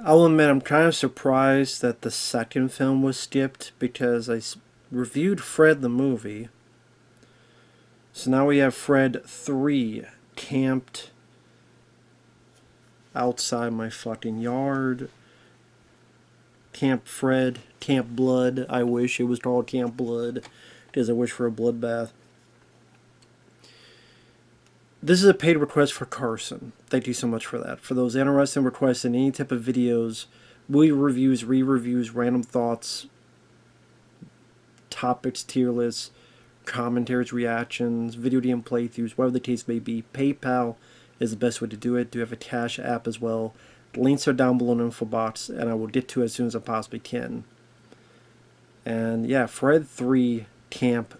I'll admit I'm kind of surprised that the second film was skipped because reviewed Fred the movie. So now we have Fred 3 camped outside my fucking yard. Camp Fred, Camp Blood. I wish it was called Camp Blood because I wish for a bloodbath. This is a paid request for Carson. Thank you so much for that. For those interested in requesting any type of videos, movie reviews, re-reviews, random thoughts, topics, tier lists, commentaries, reactions, video game playthroughs, whatever the case may be, PayPal is the best way to do it. Do have a Cash App as well. The links are down below in the info box, and I will get to it as soon as I possibly can. And yeah, Fred 3 Camp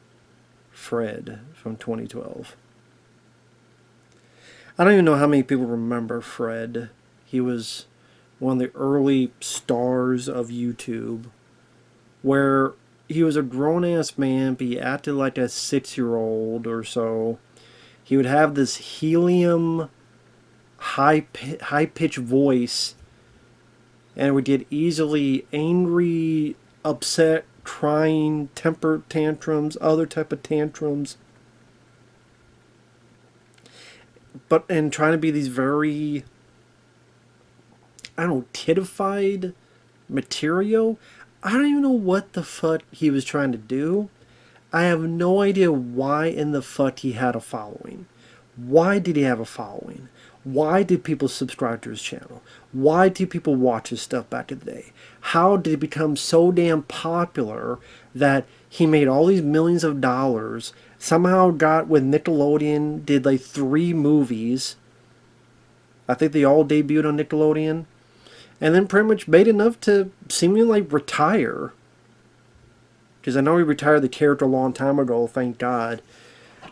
Fred from 2012. I don't even know how many people remember Fred. He was one of the early stars of YouTube, where he was a grown-ass man, but he acted like a 6-year-old or so. He would have this helium, high-pitched voice, and would get easily angry, upset, crying, temper tantrums, other type of tantrums. And trying to be these very, I don't know, kiddified material. I don't even know what the fuck he was trying to do. I have no idea why in the fuck he had a following. Why did he have a following? Why did people subscribe to his channel? Why did people watch his stuff back in the day? How did it become so damn popular that he made all these millions of dollars, somehow got with Nickelodeon, did like 3 movies. I think they all debuted on Nickelodeon. And then pretty much made enough to seemingly like retire. Because I know he retired the character a long time ago, thank God.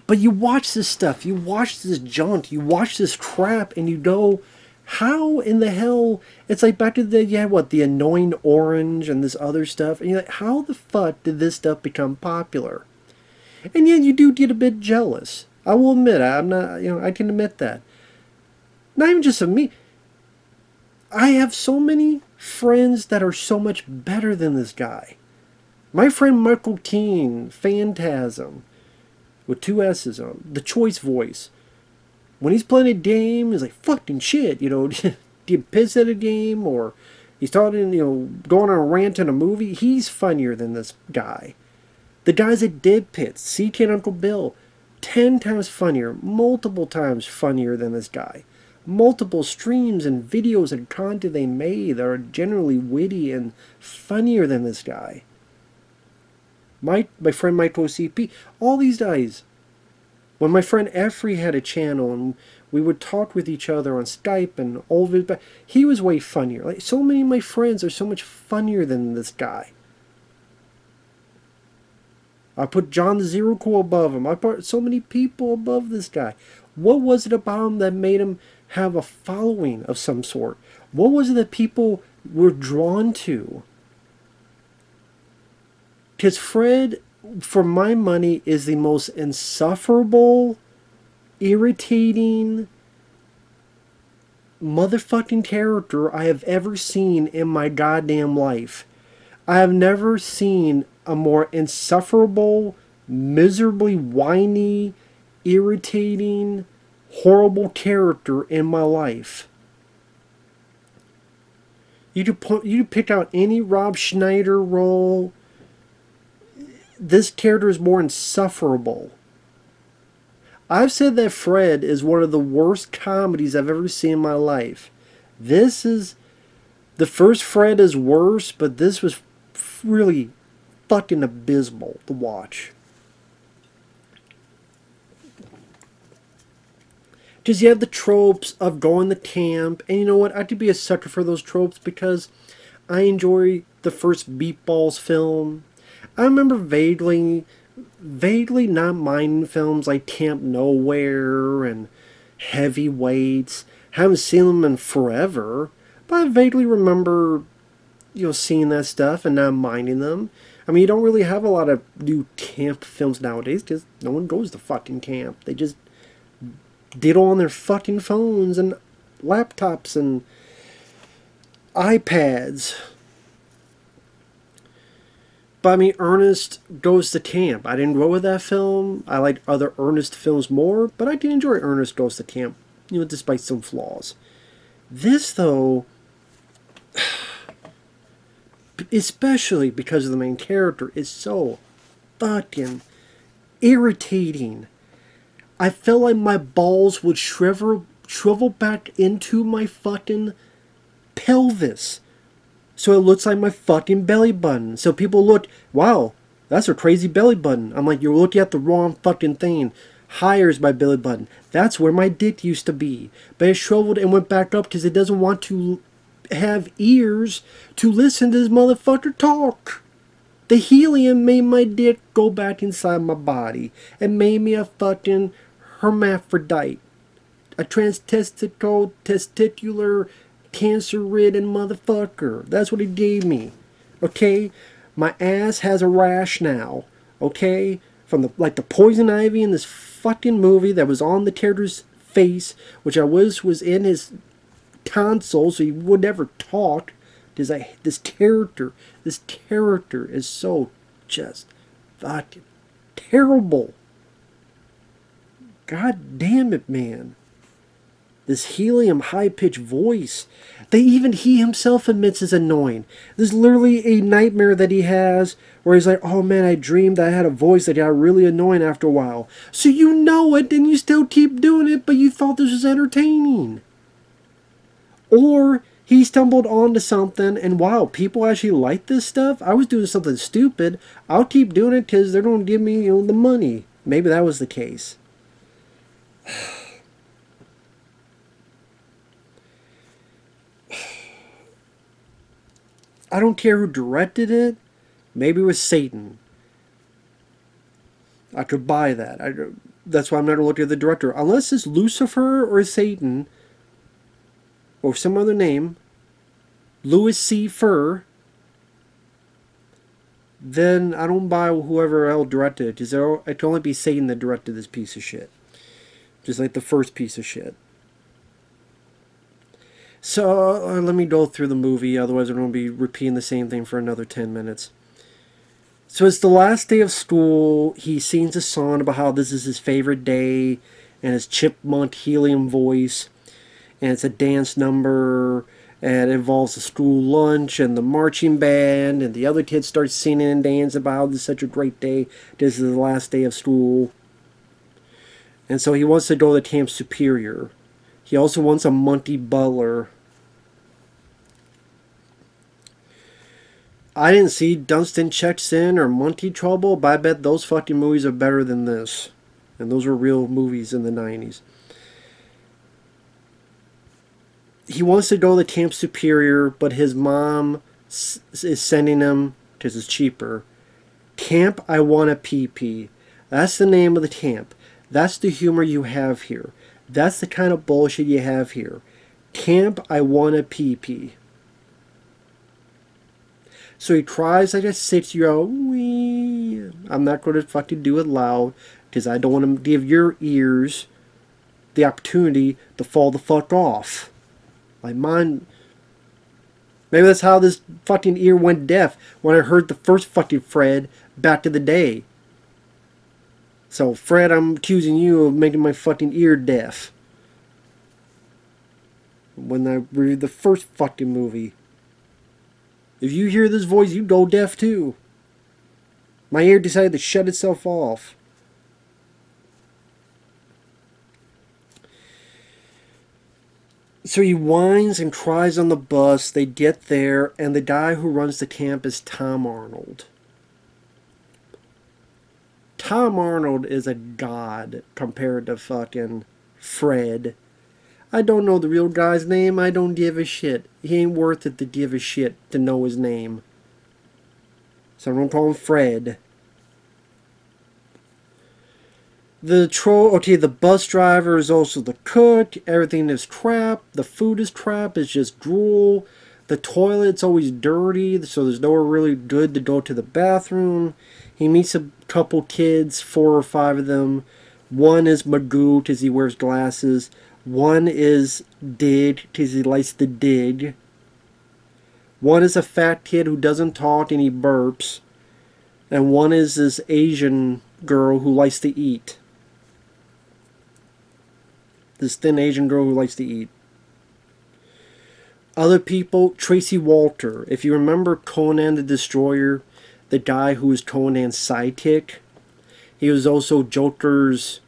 But you watch this stuff, you watch this junk, you watch this crap, and you go, how in the hell? It's like back to the, yeah, what, the Annoying Orange and this other stuff. And you're like, how the fuck did this stuff become popular? And yet you do get a bit jealous. I will admit, I'm not, I can admit that. Not even just of me. I have so many friends that are so much better than this guy. My friend Michael Keane, Phantasm, with 2 S's on, the choice voice. When he's playing a game, he's like, fucking shit, do you piss at a game? Or he's talking, going on a rant in a movie. He's funnier than this guy. The guys that did pits, CT and Uncle Bill, 10 times funnier, multiple times funnier than this guy. Multiple streams and videos and content they made that are generally witty and funnier than this guy. My friend Michael CP, all these guys. When my friend Effrey had a channel and we would talk with each other on Skype and all of it, he was way funnier. Like, so many of my friends are so much funnier than this guy. I put John Zero Cool above him. I put so many people above this guy. What was it about him that made him have a following of some sort? What was it that people were drawn to? Because Fred, for my money, is the most insufferable, irritating, motherfucking character I have ever seen in my goddamn life. I have never seen a more insufferable, miserably whiny, irritating, horrible character in my life. You could pick out any Rob Schneider role. This character is more insufferable. I've said that Fred is one of the worst comedies I've ever seen in my life. This is... The first Fred is worse, but this was really fucking abysmal to watch. Because you have the tropes of going to camp, and you know what? I could be a sucker for those tropes because I enjoy the first Meatballs film. I remember vaguely not minding films like Camp Nowhere and Heavyweights. Haven't seen them in forever, but I vaguely remember, seeing that stuff and not minding them. I mean, you don't really have a lot of new camp films nowadays because no one goes to fucking camp. They just diddle on their fucking phones and laptops and iPads. But I mean, Ernest Goes to Camp. I didn't go with that film. I liked other Ernest films more, but I did enjoy Ernest Goes to Camp, despite some flaws. This, though, especially because of the main character, is so fucking irritating. I felt like my balls would shrivel back into my fucking pelvis. So it looks like my fucking belly button. So people look, wow, that's a crazy belly button. I'm like, you're looking at the wrong fucking thing. Higher's my belly button. That's where my dick used to be. But it shriveled and went back up because it doesn't want to have ears to listen to this motherfucker talk. The helium made my dick go back inside my body. It made me a fucking hermaphrodite. A testicular, cancer-ridden motherfucker. That's what he gave me. Okay? My ass has a rash now. Okay? From the poison ivy in this fucking movie that was on the character's face, which I wish was in his console so he would never talk. This character is so just fucking terrible. God damn it, man. This helium high-pitched voice that even he himself admits is annoying. There's literally a nightmare that he has where he's like, oh man, I dreamed that I had a voice that got really annoying after a while. So you know it and you still keep doing it, but you thought this was entertaining. Or he stumbled onto something and wow, people actually like this stuff. I was doing something stupid. I'll keep doing it because they're going to give me the money. Maybe that was the case. I don't care who directed it. Maybe it was Satan. I could buy that. That's why I'm not looking at the director. Unless it's Lucifer or Satan, or some other name, Louis C. Fur, then I don't buy whoever else directed it. Because it can only be Satan that directed this piece of shit. Just like the first piece of shit. So, let me go through the movie, otherwise I'm going to be repeating the same thing for another 10 minutes. So it's the last day of school. He sings a song about how this is his favorite day, and his chipmunk helium voice, and it's a dance number, and it involves the school lunch, and the marching band, and the other kids start singing and dancing about how this is such a great day. This is the last day of school. And so he wants to go to Camp Superior. He also wants a Monty Butler. I didn't see Dunstan Checks In or Monty Trouble, but I bet those fucking movies are better than this. And those were real movies in the 90s. He wants to go to Camp Superior, but his mom is sending him, because it's cheaper, Camp I Wanna Pee-Pee. That's the name of the camp. That's the humor you have here. That's the kind of bullshit you have here. Camp I Wanna Pee-Pee. So he cries like a 6-year-old. Wee. I'm not going to fucking do it loud because I don't want to give your ears the opportunity to fall the fuck off. Like mine. Maybe that's how this fucking ear went deaf when I heard the first fucking Fred back in the day. So, Fred, I'm accusing you of making my fucking ear deaf. When I read the first fucking movie. If you hear this voice, you go deaf too. My ear decided to shut itself off. So he whines and cries on the bus. They get there, and the guy who runs the camp is Tom Arnold. Tom Arnold is a god compared to fucking Fred. I don't know the real guy's name. I don't give a shit. He ain't worth it to give a shit to know his name. So I'm going to call him Fred. The bus driver is also the cook. Everything is crap. The food is crap. It's just drool. The toilet's always dirty, so there's nowhere really good to go to the bathroom. He meets a couple kids, 4 or 5 of them. One is Magoo because he wears glasses. One is Dig because he likes to dig. One is a fat kid who doesn't talk and he burps. And one is this Asian girl who likes to eat. This thin Asian girl who likes to eat. Other people, Tracy Walter. If you remember Conan the Destroyer, the guy who was Conan's sidekick, he was also Joker's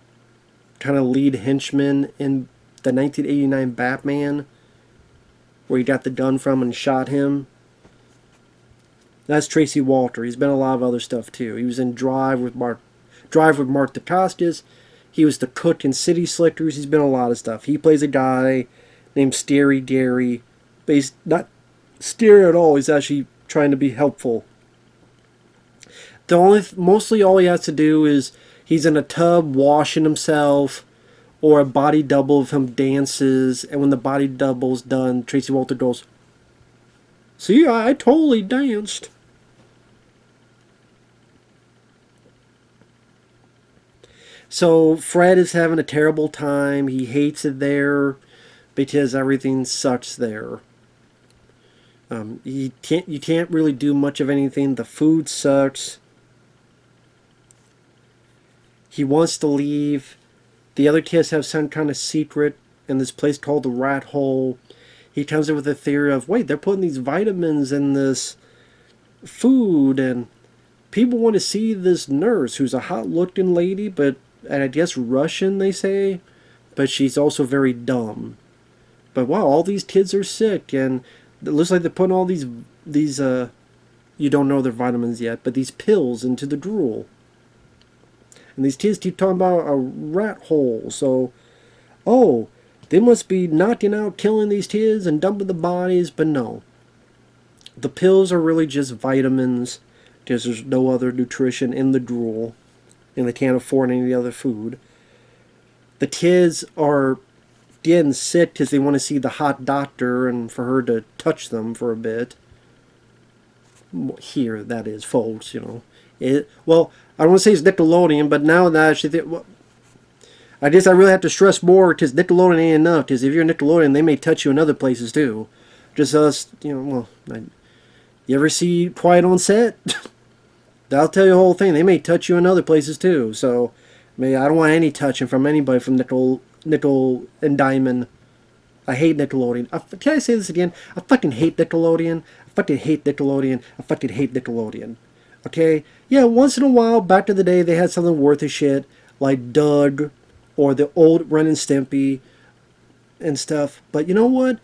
kind of lead henchman in the 1989 Batman, where he got the gun from and shot him. That's Tracy Walter. He's been in a lot of other stuff too. He was in Drive with Mark Dacascos. He was the cook in City Slickers. He's been in a lot of stuff. He plays a guy named Scary Gary, but he's not scary at all. He's actually trying to be helpful. Mostly all he has to do is he's in a tub washing himself, or a body double of him dances, and when the body double's done, Tracy Walter goes, "See, I totally danced." So Fred is having a terrible time. He hates it there because everything sucks there. You can't really do much of anything. The food sucks. He wants to leave. The other kids have some kind of secret in this place called the Rat Hole. He comes up with a theory of, wait, they're putting these vitamins in this food, and people want to see this nurse who's a hot-looking lady, and I guess Russian, they say, but she's also very dumb. But wow, all these kids are sick, and it looks like they're putting all these you don't know their vitamins yet, but these pills into the drool. And these kids keep talking about a rat hole, so, oh, they must be knocking out, killing these kids and dumping the bodies, but no. The pills are really just vitamins, because there's no other nutrition in the drool, and they can't afford any other food. The kids are getting sick because they want to see the hot doctor and for her to touch them for a bit. Here, that is, folks, you know. Well, I don't want to say it's Nickelodeon, but now that I actually think, well, I guess I really have to stress more because Nickelodeon ain't enough. Because if you're Nickelodeon, they may touch you in other places too. Just us, you know. Well, you ever see Quiet on Set? That'll tell you the whole thing. They may touch you in other places too. So, I don't want any touching from anybody from Nickel and Diamond. I hate Nickelodeon. Can I say this again? I fucking hate Nickelodeon. I fucking hate Nickelodeon. I fucking hate Nickelodeon. Okay? Yeah, once in a while, back in the day, they had something worth a shit, like Doug, or the old Ren and Stimpy, and stuff. But you know what?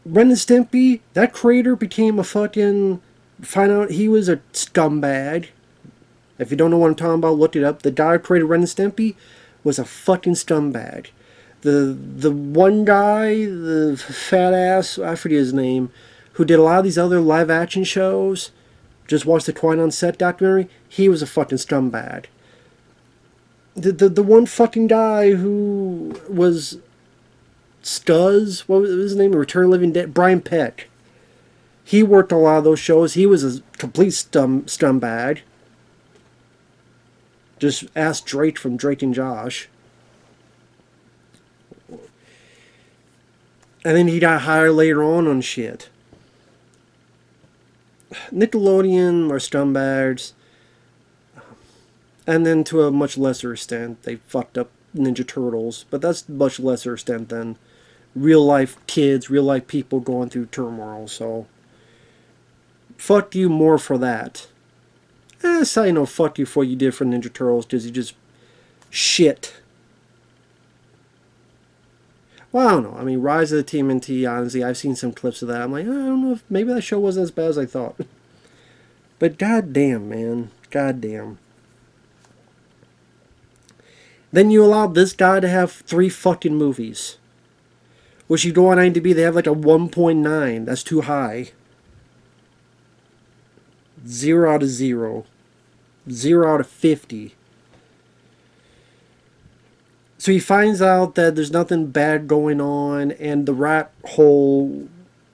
Ren and Stimpy, that creator became a fucking... Find out he was a scumbag. If you don't know what I'm talking about, look it up. The guy who created Ren and Stimpy was a fucking scumbag. The one guy, the fat ass, I forget his name, who did a lot of these other live action shows, just watched the Quiet on Set documentary, he was a fucking scumbag. The one fucking guy who was Scuzz, what was his name? Return of the Living Dead, Brian Peck. He worked on a lot of those shows. He was a complete scumbag. Just ask Drake from Drake and Josh. And then he got hired later on shit. Nickelodeon are scumbags. And then to a much lesser extent, they fucked up Ninja Turtles. But that's much lesser extent than real life kids, real life people going through turmoil. So, fuck you more for that. That's how you know fuck you for what you did for Ninja Turtles, because you just shit. Well, I don't know. I mean, Rise of the TMNT, honestly, I've seen some clips of that. I'm like, I don't know if maybe that show wasn't as bad as I thought. But goddamn, man. Goddamn. Then you allowed this guy to have 3 fucking movies. Which you go on IMDb, they have like a 1.9. That's too high. 0 out of 0. 0 out of 50. So he finds out that there's nothing bad going on, and the rat hole,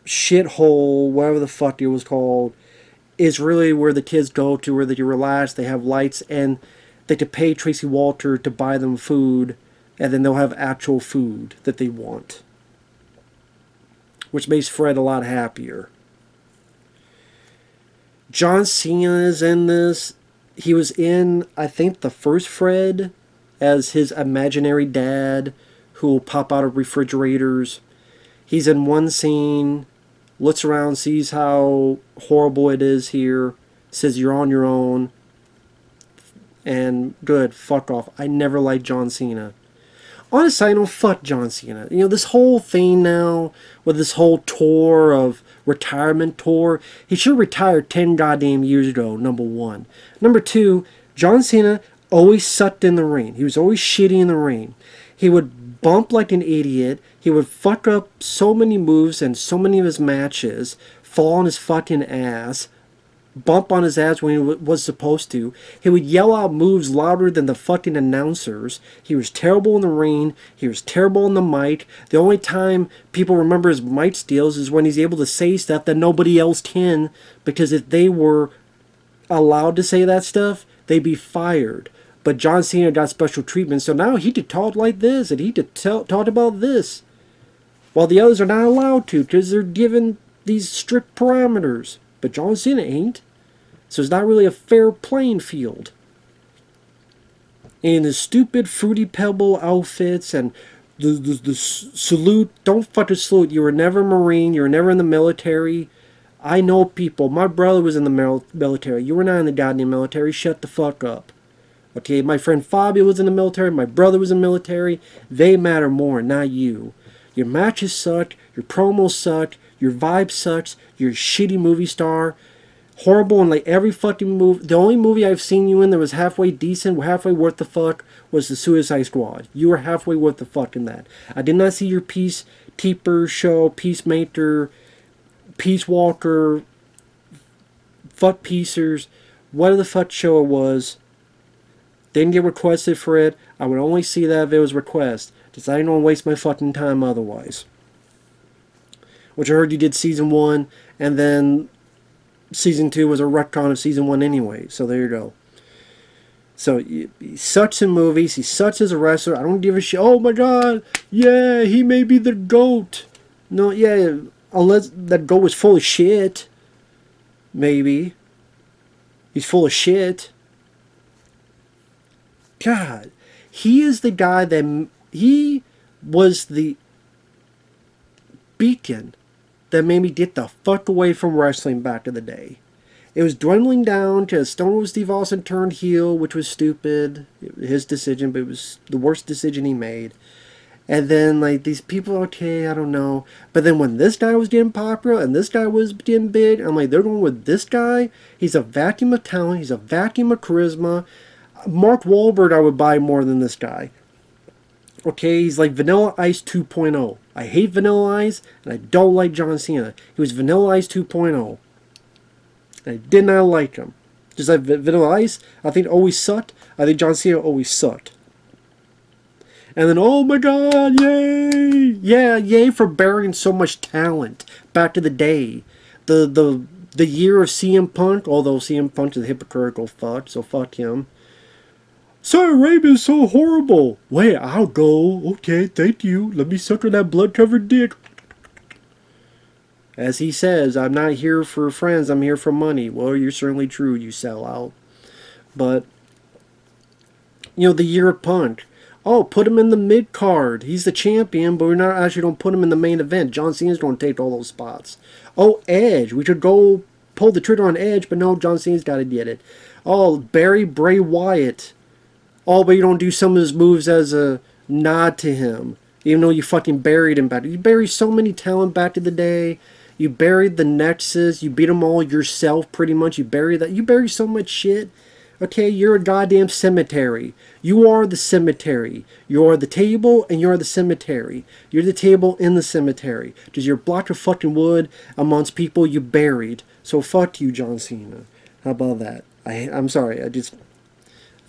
shithole, whatever the fuck it was called, is really where the kids go to, where they can relax, they have lights, and they could pay Tracy Walter to buy them food, and then they'll have actual food that they want. Which makes Fred a lot happier. John Cena is in this. He was in, I think, the first Fred as his imaginary dad who will pop out of refrigerators. He's in one scene, looks around, sees how horrible it is here, says you're on your own, and good, fuck off. I never liked John Cena. On a side note, fuck John Cena. You know, this whole thing now, with this whole tour of retirement tour, he should have retired 10 goddamn years ago, number one. Number two, John Cena always sucked in the ring. He was always shitty in the ring. He would bump like an idiot. He would fuck up so many moves and so many of his matches, fall on his fucking ass, bump on his ass when he was supposed to. He would yell out moves louder than the fucking announcers. He was terrible in the ring. He was terrible on the mic. The only time people remember his mic steals is when he's able to say stuff that nobody else can, because if they were allowed to say that stuff, they'd be fired. But John Cena got special treatment, so now he could talk like this, and he could talk about this, while the others are not allowed to, because they're given these strict parameters. But John Cena ain't. So it's not really a fair playing field. And his stupid Fruity Pebble outfits and the salute. Don't fucking salute. You were never a Marine. You were never in the military. I know people. My brother was in the military. You were not in the goddamn military. Shut the fuck up. Okay, my friend Fabio was in the military. My brother was in the military. They matter more, not you. Your matches suck. Your promos suck. Your vibe sucks. You're a shitty movie star. Horrible in like every fucking movie. The only movie I've seen you in that was halfway decent, halfway worth the fuck, was the Suicide Squad. You were halfway worth the fuck in that. I did not see your Peacekeeper show, Peacemaker, Peace Walker, Fuck Piecers, whatever the fuck show it was. Didn't get requested for it. I would only see that if it was request, because I didn't want to waste my fucking time otherwise. Which I heard you did season 1, and then season 2 was a retcon of season 1 anyway. So there you go. So he sucks in movies. He sucks as a wrestler. I don't give a shit. Oh my god. Yeah, he may be the GOAT. No, yeah. Unless that GOAT was full of shit. Maybe. He's full of shit. God. He is the guy that... He was the beacon that made me get the fuck away from wrestling back in the day. It was dwindling down to Stone Cold Steve Austin turned heel, which was stupid. His decision, but it was the worst decision he made. And then, like, these people, okay, I don't know. But then when this guy was getting popular and this guy was getting big, I'm like, they're going with this guy? He's a vacuum of talent. He's a vacuum of charisma. Mark Wahlberg I would buy more than this guy. Okay, he's like Vanilla Ice 2.0. I hate Vanilla Ice, and I don't like John Cena. He was Vanilla Ice 2.0. I did not like him. Just like Vanilla Ice, I think always sucked. I think John Cena always sucked. And then, oh my god, yay! Yeah, yay for burying so much talent back to the day. The year of CM Punk, although CM Punk is a hypocritical fuck, so fuck him. Saudi Arabia is so horrible. Wait, I'll go. Okay, thank you. Let me suck on that blood-covered dick. As he says, I'm not here for friends, I'm here for money. Well, you're certainly true, you sell out. But, you know, the year of Punk. Oh, put him in the mid-card. He's the champion, but we're not actually going to put him in the main event. John Cena's going to take all those spots. Oh, Edge. We should go pull the trigger on Edge, but no, John Cena's got to get it. Oh, Bray Wyatt. Oh, but you don't do some of his moves as a nod to him. Even though you fucking buried him back. You buried so many talent back in the day. You buried the Nexus. You beat them all yourself, pretty much. You buried that. You buried so much shit. Okay, you're a goddamn cemetery. You are the cemetery. You are the table and you are the cemetery. You're the table in the cemetery. Because you're a block of fucking wood amongst people you buried. So fuck you, John Cena. How about that? I'm sorry,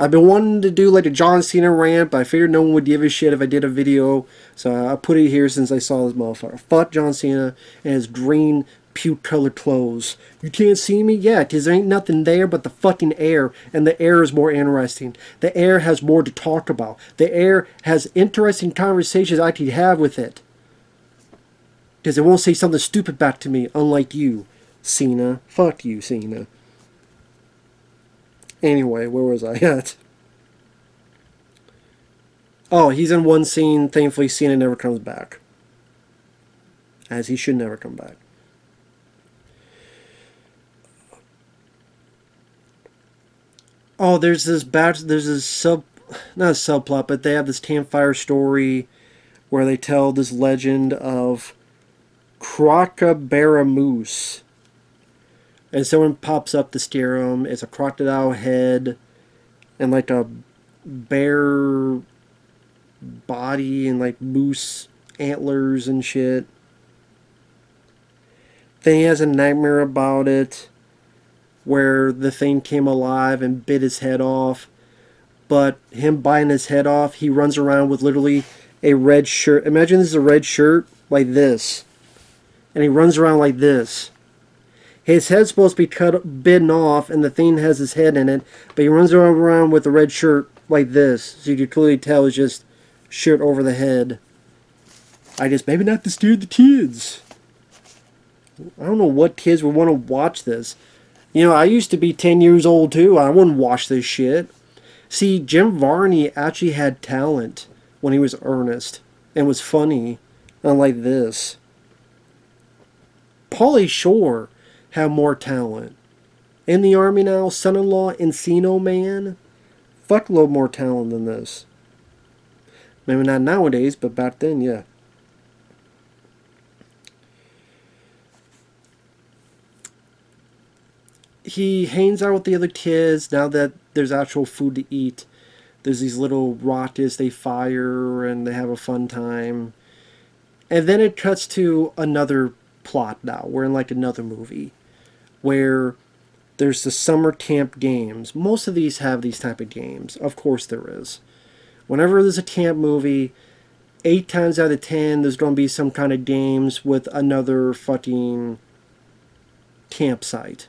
I've been wanting to do like a John Cena rant, but I figured no one would give a shit if I did a video. So I put it here since I saw this motherfucker. Fuck John Cena and his green puke-colored clothes. You can't see me? Yeah, because there ain't nothing there but the fucking air. And the air is more interesting. The air has more to talk about. The air has interesting conversations I could have with it. Because it won't say something stupid back to me, unlike you, Cena. Fuck you, Cena. Anyway, where was I at? Oh, he's in one scene. Thankfully, Cena never comes back. As he should never come back. Oh, there's this not a subplot, but they have this campfire story where they tell this legend of Crocabera Moose. And someone pops up to steer him. It's a crocodile head and like a bear body and like moose antlers and shit. Then he has a nightmare about it where the thing came alive and bit his head off. But him biting his head off, he runs around with literally a red shirt. Imagine this is a red shirt like this. And he runs around like this. His head's supposed to be bitten off, and the thing has his head in it, but he runs around with a red shirt like this. So you can clearly tell it's just shirt over the head. I just maybe not to steer the kids. I don't know what kids would want to watch this. You know, I used to be 10 years old too. I wouldn't watch this shit. See, Jim Varney actually had talent when he was earnest and was funny, unlike this. Pauly Shore had more talent. In the Army now, son-in-law, Encino Man, fuckload more talent than this. Maybe not nowadays, but back then, yeah. He hangs out with the other kids now that there's actual food to eat. There's these little rockets they fire and they have a fun time. And then it cuts to another plot now. We're in like another movie where there's the summer camp games. Most of these have these type of games. Of course there is. Whenever there's a camp movie, 8 times out of 10 there's going to be some kind of games with another fucking campsite.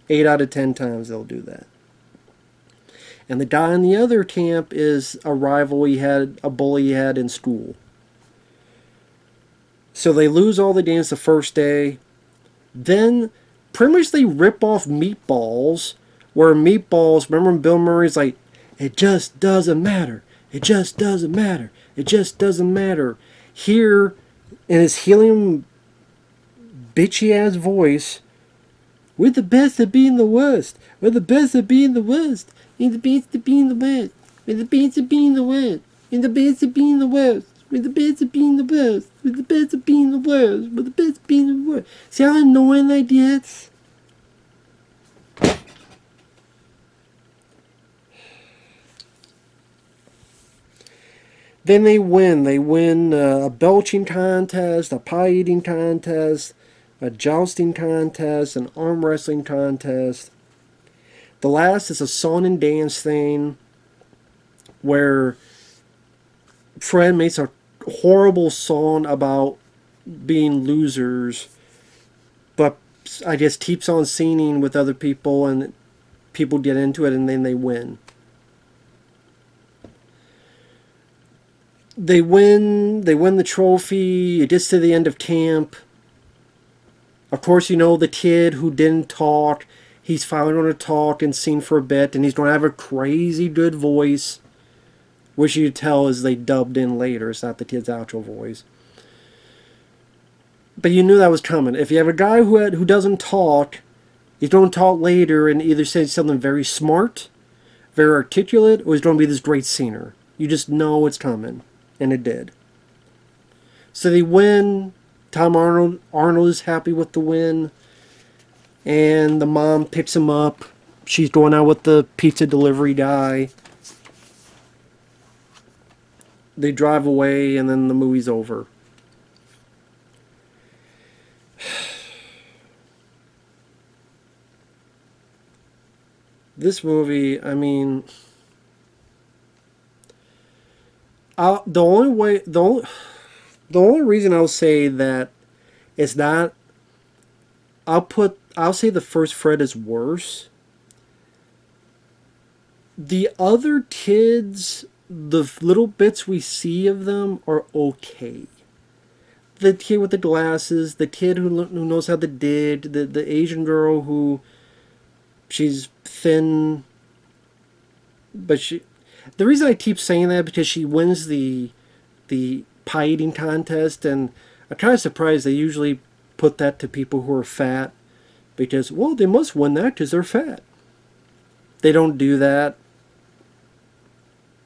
8 out of 10 times they'll do that. And the guy in the other camp is a rival he had, a bully he had in school. So they lose all the games the first day. Then pretty much they rip off Meatballs, where Meatballs, remember when Bill Murray's like, it just doesn't matter. It just doesn't matter. It just doesn't matter. Here, in his helium bitchy ass voice, we're the best at being the worst. We're the best at being the worst. We're the best at being the worst. We're the best at being the worst. We're the best at being the worst. We're the best at being the worst. We're the best at being the worst. We're the best at being the worst. See how annoying that gets? Then they win. They win a belching contest, a pie eating contest, a jousting contest, an arm wrestling contest. The last is a song and dance thing where Fred makes a horrible song about being losers, but I guess keeps on singing with other people and people get into it and then they win. They win the trophy. It gets to the end of camp. Of course, you know the kid who didn't talk. He's finally going to talk and sing for a bit, and he's going to have a crazy good voice, which you tell is they dubbed in later. It's not the kid's actual voice. But you knew that was coming. If you have a guy who doesn't talk, he's going to talk later and either say something very smart, very articulate, or he's going to be this great singer. You just know it's coming, and it did. So they win. Arnold is happy with the win. And the mom picks him up. She's going out with the pizza delivery guy. They drive away and then the movie's over. This movie, I mean, the only reason I'll say that it's not, I'll say the first Fred is worse. The other kids, the little bits we see of them are okay. The kid with the glasses, the kid who knows how to dig, the Asian girl who She's thin, but she. The reason I keep saying that because she wins the pie eating contest, and I'm kind of surprised they usually put that to people who are fat because, well, they must win that because they're fat. They don't do that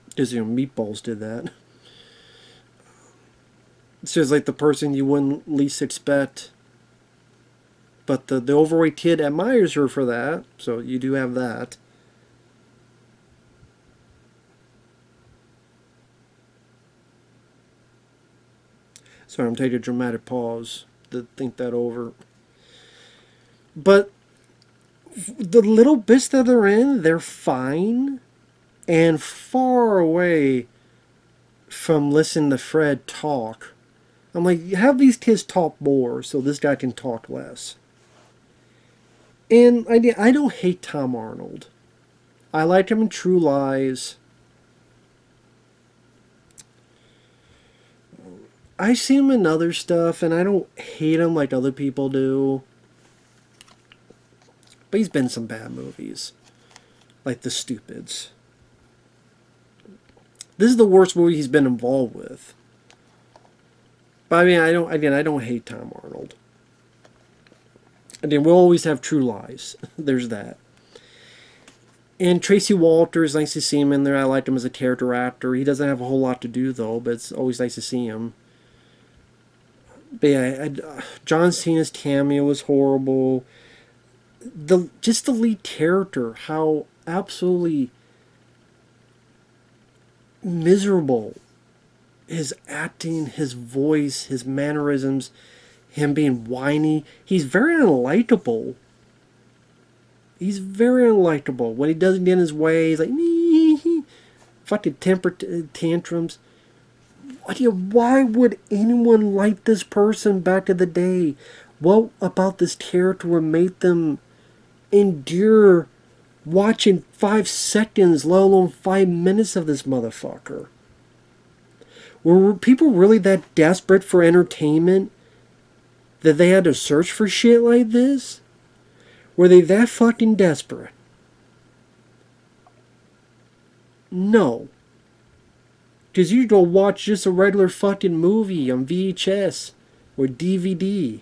because, Meatballs did that. It's just like the person you wouldn't least expect. But the overweight kid admires her for that, so you do have that. Sorry, I'm taking a dramatic pause to think that over. But the little bits that they're in, they're fine and far away from listening to Fred talk. I'm like, have these kids talk more so this guy can talk less. And I don't hate Tom Arnold. I like him in True Lies. I see him in other stuff, and I don't hate him like other people do. But he's been in some bad movies, like The Stupids. This is the worst movie he's been involved with. But I mean, I don't hate Tom Arnold. Again, we'll always have True Lies. There's that. And Tracy Walters, nice to see him in there. I like him as a character actor. He doesn't have a whole lot to do, though, but it's always nice to see him. But yeah, John Cena's cameo was horrible. Just the lead character, how absolutely miserable his acting, his voice, his mannerisms, him being whiny. He's very unlikable. He's very unlikable. When he doesn't get in his way, he's like, fucking temper tantrums. Why would anyone like this person back in the day? What about this character would make them endure watching 5 seconds, let alone 5 minutes of this motherfucker? Were people really that desperate for entertainment that they had to search for shit like this? Were they that fucking desperate? No. Because you go watch just a regular fucking movie on VHS or DVD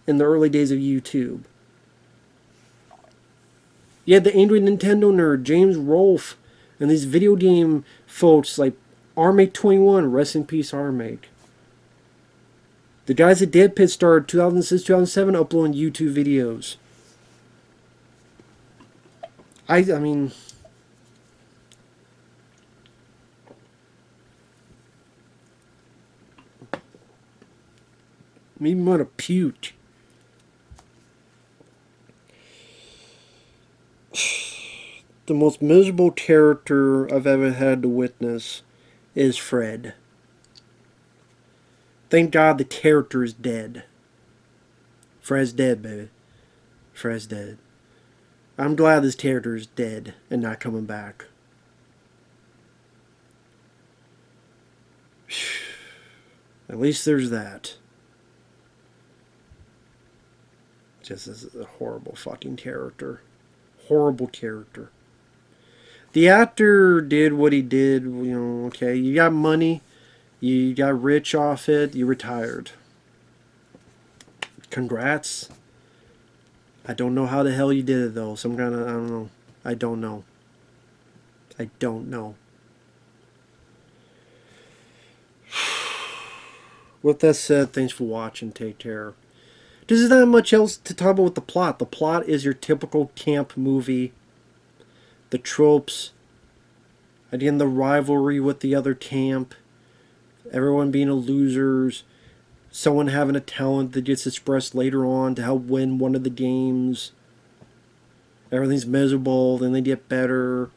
in the early days of YouTube. You had the angry Nintendo nerd, James Rolfe, and these video game folks like Armate21, rest in peace Armate. The guys at Dead Pit started 2006, 2007 uploading YouTube videos. I mean... me want to puke. The most miserable character I've ever had to witness is Fred. Thank God the character is dead. Fred's dead, baby. Fred's dead. I'm glad this character is dead and not coming back. At least there's that. Just as a horrible fucking character. Horrible character. The actor did what he did, okay. You got money, you got rich off it, you retired. Congrats. I don't know how the hell you did it though. Some kind of, I don't know. I don't know. I don't know. With that said, thanks for watching. Take care. There's not much else to talk about with the plot. The plot is your typical camp movie. The tropes. Again, the rivalry with the other camp. Everyone being a losers. Someone having a talent that gets expressed later on to help win one of the games. Everything's miserable, then they get better.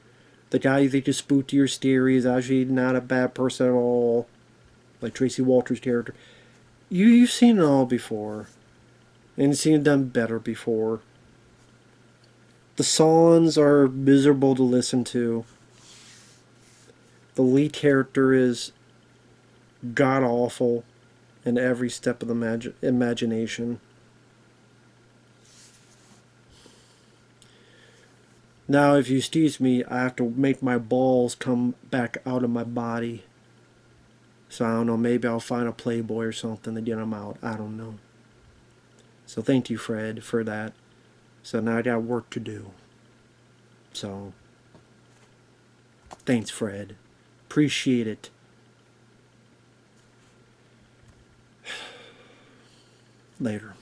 The guy you think is spooky or scary is actually not a bad person at all. Like Tracy Walters' character. You've seen it all before. And you've seen it done better before. The songs are miserable to listen to. The lead character is god-awful in every step of the imagination. Now, if you excuse me, I have to make my balls come back out of my body. So I don't know, maybe I'll find a Playboy or something to get them out. I don't know. So thank you, Fred, for that. So now I got work to do. So, thanks, Fred. Appreciate it. Later.